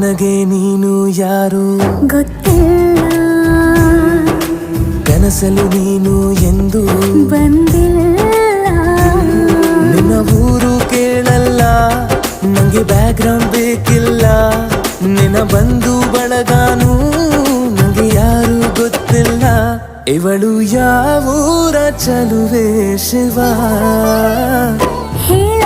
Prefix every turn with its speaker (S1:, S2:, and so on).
S1: ನನಗೆ ನೀನು ಯಾರು
S2: ಗೊತ್ತಿಲ್ಲ,
S1: ಕನಸಲು ನೀನು ಎಂದು
S2: ಬಂದಿಲ್ಲ.
S1: ನಿನ್ನ ಊರು ಕೇಳಲ್ಲ, ನಂಗೆ ಬ್ಯಾಕ್ಗ್ರೌಂಡ್ ಬೇಕಿಲ್ಲ. ನಿನ್ನ ಬಂಧು ಬಳಗಾನು ನಂಗೆ ಯಾರು ಗೊತ್ತಿಲ್ಲ. ಇವಳು ಯಾವೂರ ಚಲುವೆ ಶಿವ
S2: ಹೇಳ